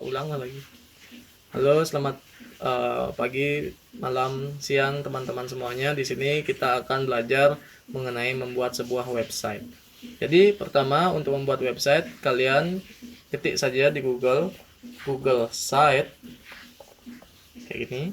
ulang lagi. Halo, selamat pagi, malam, siang teman-teman semuanya. Di sini kita akan belajar mengenai membuat sebuah website. Jadi pertama untuk membuat website kalian ketik saja di Google Site kayak gini.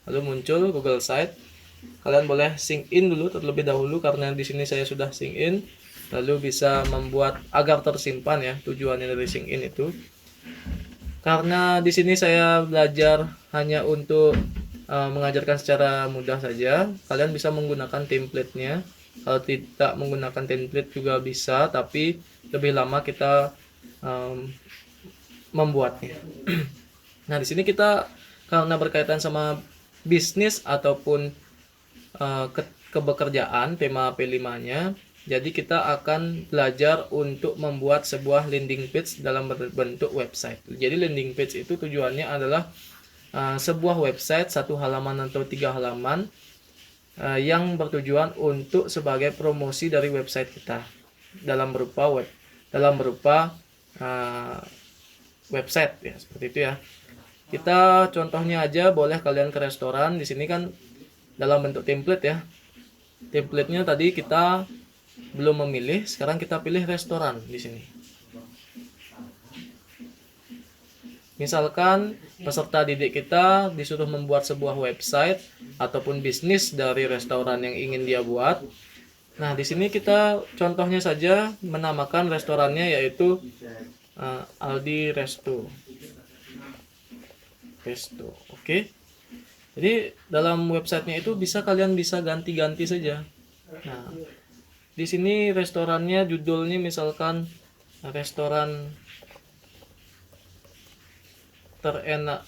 Lalu muncul Google Site. Kalian boleh sync in dulu terlebih dahulu karena di sini saya sudah sync in. Lalu bisa membuat agar tersimpan ya, tujuannya dari sync in itu. Karena di sini saya belajar hanya untuk mengajarkan secara mudah saja. Kalian bisa menggunakan template-nya. Kalau tidak menggunakan template juga bisa, tapi lebih lama kita membuatnya. Nah, di sini kita karena berkaitan sama bisnis ataupun kebekerjaan, tema P5-nya, jadi kita akan belajar untuk membuat sebuah landing page dalam bentuk website. Jadi landing page itu tujuannya adalah sebuah website 1 halaman atau 3 halaman yang bertujuan untuk sebagai promosi dari website kita dalam berupa website ya, seperti itu ya. Kita contohnya aja, boleh kalian ke restoran. Di sini kan dalam bentuk template ya. Template-nya tadi kita belum memilih, sekarang kita pilih restoran di sini. Misalkan peserta didik kita disuruh membuat sebuah website ataupun bisnis dari restoran yang ingin dia buat. Nah, di sini kita contohnya saja menamakan restorannya yaitu Aldi Resto. Oke. Jadi dalam websitenya itu kalian bisa ganti-ganti saja. Nah, di sini restorannya judulnya misalkan restoran terenak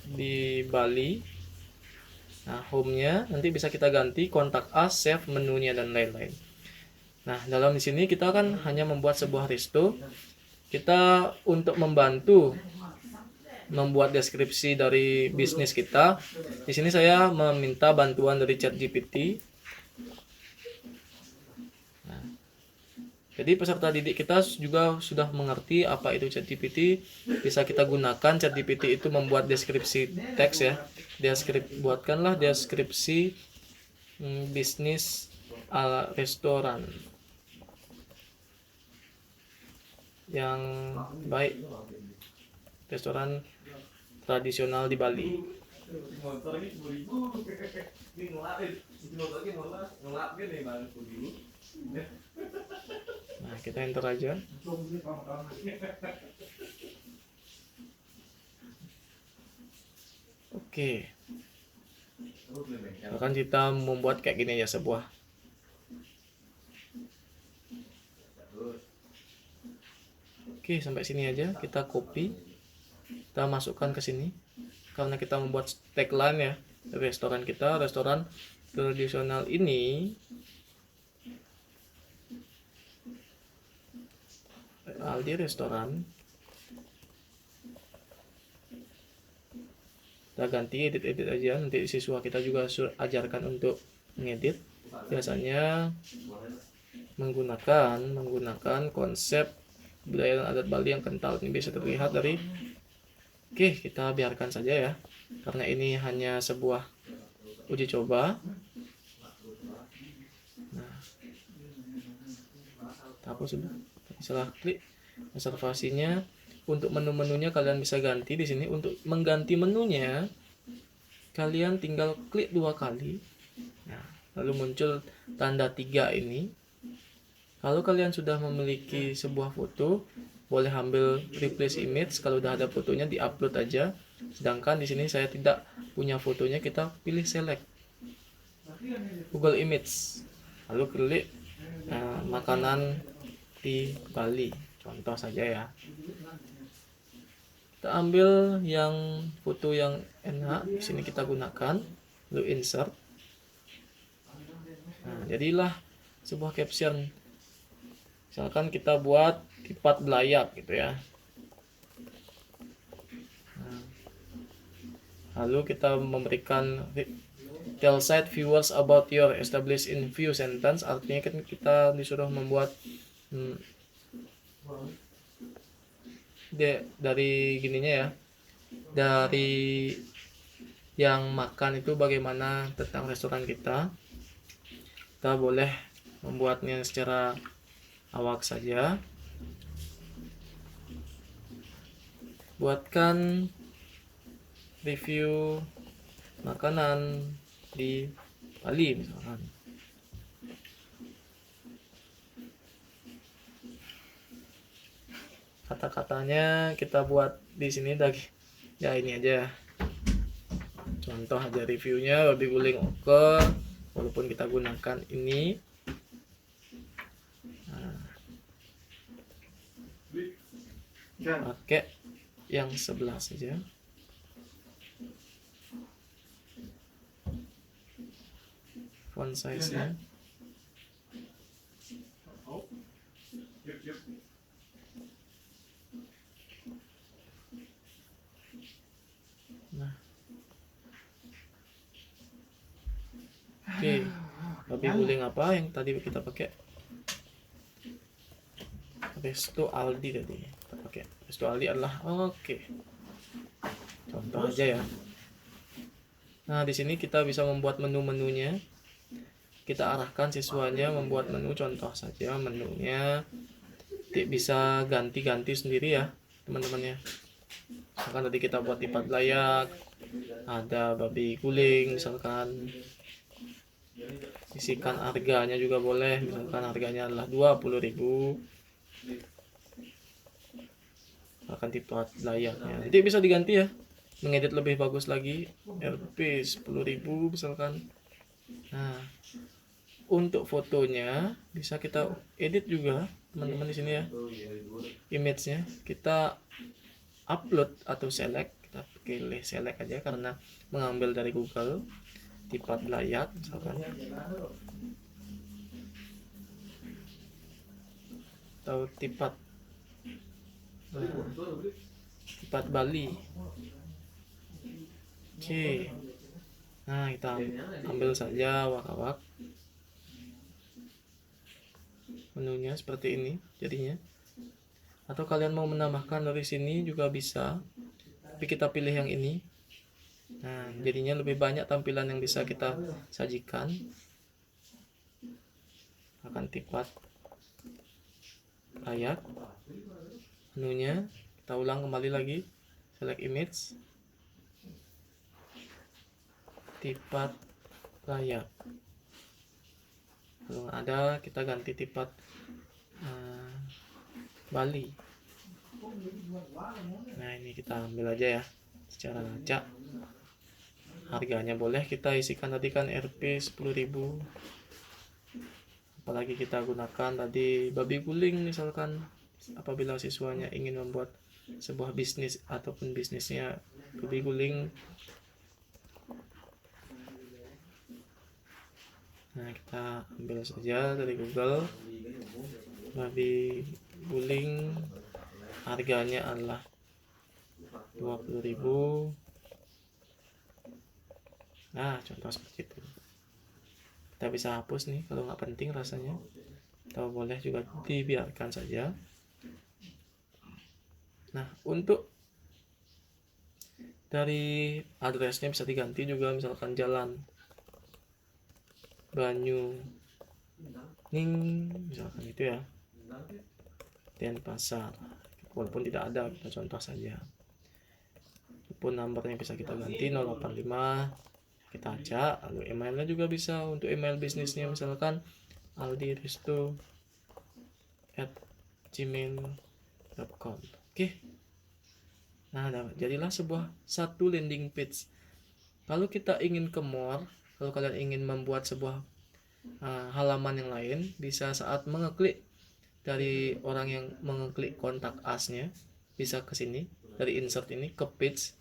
di Bali. Nah, home-nya nanti bisa kita ganti, kontak us, save menunya dan lain-lain. Nah, dalam di sini kita kan hanya membuat sebuah resto. Kita untuk membantu membuat deskripsi dari bisnis kita. Di sini saya meminta bantuan dari ChatGPT. Nah, jadi peserta didik kita juga sudah mengerti apa itu ChatGPT. Bisa kita gunakan ChatGPT itu membuat deskripsi teks ya. Buatkanlah deskripsi bisnis ala restoran yang baik, restoran tradisional di Bali. Nah, kita enter aja. Oke. Akan kita membuat kayak gini ya, sebuah. Oke, sampai sini aja. Kita copy. Kita masukkan ke sini. Karena kita membuat tagline ya, restoran kita, restoran tradisional ini Aldi restoran. Kita ganti edit aja, nanti siswa kita juga ajarkan untuk mengedit. Biasanya menggunakan konsep budaya dan adat Bali yang kental. Ini bisa terlihat dari. Oke, kita biarkan saja ya, karena ini hanya sebuah uji coba. Nah, apa sudah? Setelah klik reservasinya, untuk menu-menunya kalian bisa ganti di sini. Untuk mengganti menunya, kalian tinggal klik 2 kali. Nah, lalu muncul tanda 3 ini. Kalau kalian sudah memiliki sebuah foto, boleh ambil replace image. Kalau udah ada fotonya, di-upload aja. Sedangkan di sini saya tidak punya fotonya, kita pilih select Google Image. Lalu klik makanan di Bali. Contoh saja ya. Kita ambil yang foto yang enak. Di sini kita gunakan. Lalu insert. Nah, jadilah sebuah caption. Misalkan kita buat lipat belayak gitu ya. Nah, lalu kita memberikan tell site viewers about your established in few sentence. Artinya kan kita disuruh membuat dari gininya ya, dari yang makan itu bagaimana tentang restoran kita boleh membuatnya secara awak saja. Buatkan review makanan di Bali misalkan. Kata-katanya kita buat di sini ya ini aja. Contoh aja reviewnya, babi guling oke, walaupun kita gunakan ini. Pakai yang sebelah saja. Font size-nya. Nah. Oke. Babi guling apa yang tadi kita pakai? Resto Aldi tadi. Kita pakai Resto Aldi adalah oke. Contoh aja ya. Nah, di sini kita bisa membuat menu-menunya. Kita arahkan siswanya membuat menu, contoh saja menunya. Bisa ganti-ganti sendiri ya, teman-teman ya. Misalkan tadi kita buat tipat layak, ada babi guling misalkan. Isikan harganya juga boleh, misalkan harganya adalah 20.000. Akan tipat layaknya. Nanti bisa diganti ya. Mengedit lebih bagus lagi, Rp 10.000 misalkan. Nah, untuk fotonya bisa kita edit juga teman-teman di sini ya. Image-nya kita upload atau select, kita pilih select aja karena mengambil dari Google. Tipat layak misalkan, atau tipat Bali. Oke. Nah, kita ambil saja wak-wak. Menunya seperti ini jadinya. Atau kalian mau menambahkan dari sini juga bisa. Tapi kita pilih yang ini. Nah, jadinya lebih banyak tampilan yang bisa kita sajikan. Akan tipat layak. Menunya kita ulang kembali lagi. Select image. Tipat layak. Kalau nggak ada, kita ganti tipat Bali. Nah, ini kita ambil aja ya secara ngacak. Harganya boleh kita isikan tadi kan Rp 10.000. Apalagi kita gunakan tadi babi guling misalkan, apabila siswanya ingin membuat sebuah bisnis ataupun bisnisnya babi guling. Nah, kita ambil saja dari Google babi guling, harganya adalah 20.000. Nah, contoh seperti itu. Kita bisa hapus nih kalau nggak penting rasanya, atau boleh juga dibiarkan saja. Nah, untuk dari addressnya bisa diganti juga, misalkan Jalan Banyu Ning misalkan itu ya, Denpasar, walaupun tidak ada, kita contoh saja. Pun nomornya bisa kita ganti 085, kita acak. Lalu emailnya juga bisa, untuk email bisnisnya misalkan aldiresto@gmail.com. Oke. Nah, jadilah satu landing page. Kalau kita ingin ke more, kalau kalian ingin membuat sebuah halaman yang lain, bisa saat mengeklik dari orang yang mengeklik kontak us-nya, bisa ke sini dari insert ini ke page,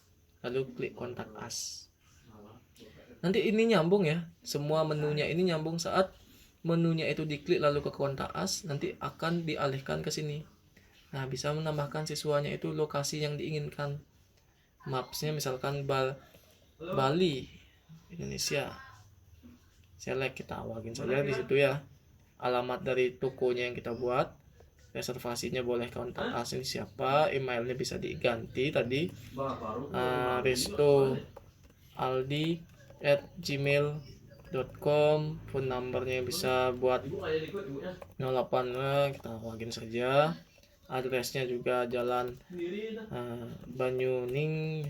lalu klik kontak us. Nanti ini nyambung ya, semua menunya ini nyambung. Saat menunya itu diklik lalu ke kontak us, nanti akan dialihkan ke sini. Nah, bisa menambahkan siswanya itu lokasi yang diinginkan. Mapsnya misalkan Bali, Indonesia. Select, kita awakin saja di situ ya. Alamat dari tokonya yang kita buat, reservasinya boleh kontak us ini siapa, emailnya bisa diganti tadi restoaldi@gmail.com, phone numbernya bisa buat 08, kita login saja. Adresnya juga Jalan Banyuning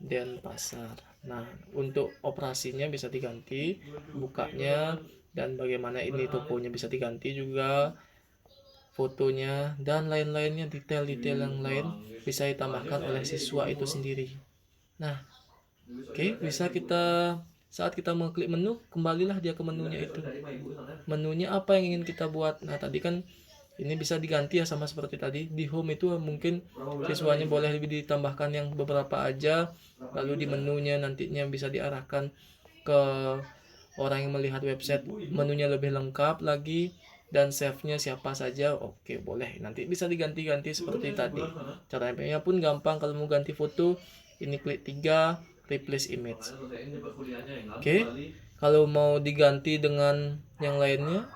Denpasar. Nah, untuk operasinya bisa diganti, bukanya dan bagaimana ini tokonya bisa diganti juga, fotonya dan lain-lainnya, detail-detail yang lain bisa ditambahkan oleh siswa itu sendiri. Nah, oke, bisa kita saat kita mengklik menu, kembalilah dia ke menunya itu. Menunya apa yang ingin kita buat. Nah, tadi kan ini bisa diganti ya, sama seperti tadi. Di home itu mungkin siswanya boleh lebih ditambahkan yang beberapa aja. Lalu di menunya nantinya bisa diarahkan ke orang yang melihat website, menunya lebih lengkap lagi. Dan save-nya siapa saja, oke boleh. Nanti bisa diganti-ganti seperti tadi. Caranya pun gampang. Kalau mau ganti foto, ini klik 3, replace image. Oke, kalau mau diganti dengan yang lainnya,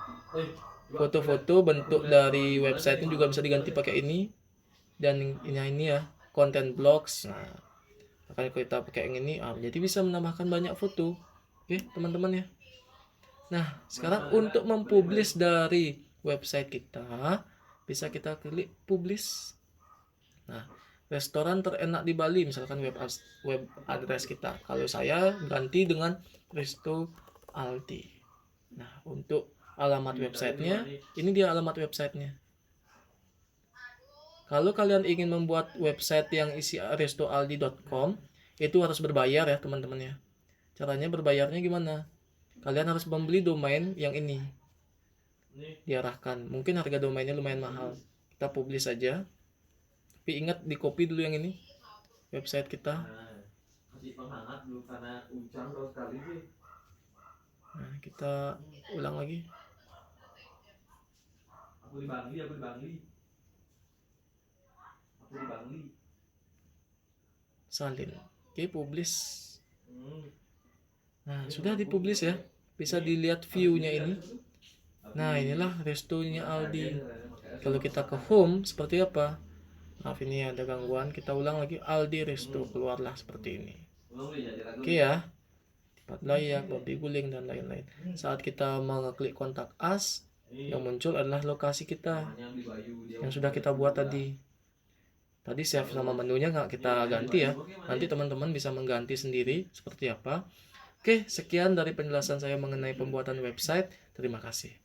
foto-foto bentuk dari websitenya juga bisa diganti pakai ini. Dan ini ya, content blocks. Nah, kalau kita pakai yang ini, jadi bisa menambahkan banyak foto. Oke, teman-teman ya. Nah, sekarang untuk mempublish dari website kita, bisa kita klik publish. Nah, restoran terenak di Bali, misalkan web address kita. Kalau saya ganti dengan Resto Aldi. Nah, untuk alamat websitenya, ini dia alamat websitenya. Kalau kalian ingin membuat website yang isi restoaldi.com, itu harus berbayar ya teman-teman ya. Caranya berbayarnya gimana? Kalian harus membeli domain yang ini, diarahkan. Mungkin harga domainnya lumayan mahal. Kita publish saja. Tapi ingat di copy dulu yang ini, website kita. Nah, kita ulang lagi. Aku di Bangli. Salin. Oke, publish. Nah, sudah dipublish ya. Bisa dilihat view-nya ini. Nah, inilah restonya Aldi. Kalau kita ke home seperti apa? Maaf, ini ada gangguan. Kita ulang lagi. Aldi Resto, keluarlah seperti ini. Oke ya. Tempat layak, babi guling dan lain-lain. Saat kita mengklik kontak us, yang muncul adalah lokasi kita yang sudah kita buat tadi. Tadi save sama menunya nggak kita ganti ya. Nanti teman-teman bisa mengganti sendiri seperti apa. Oke, sekian dari penjelasan saya mengenai pembuatan website. Terima kasih.